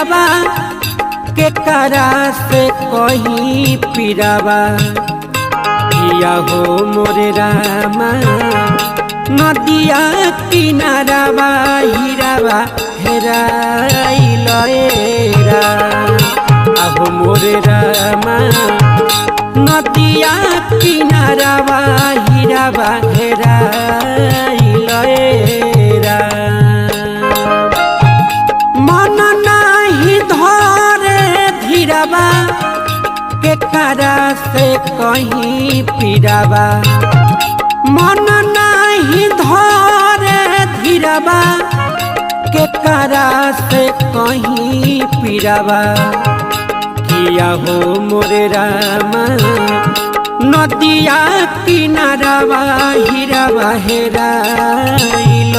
हीराबा के करा से कहीं पीराबा किया हो मोरे रामा नदिया किनाराबा हीराबा हेराइल आहो मोरे रामा नदिया किनाराबा हीराबा हेराइल मन नाही धरे धीराबा के करा से कहीं पीराबा मन नाही धरे धीराबा के करा से कहीं पीराबा किया हो मोरे रामा नदिया किनाराबा हीराबा हेराइल।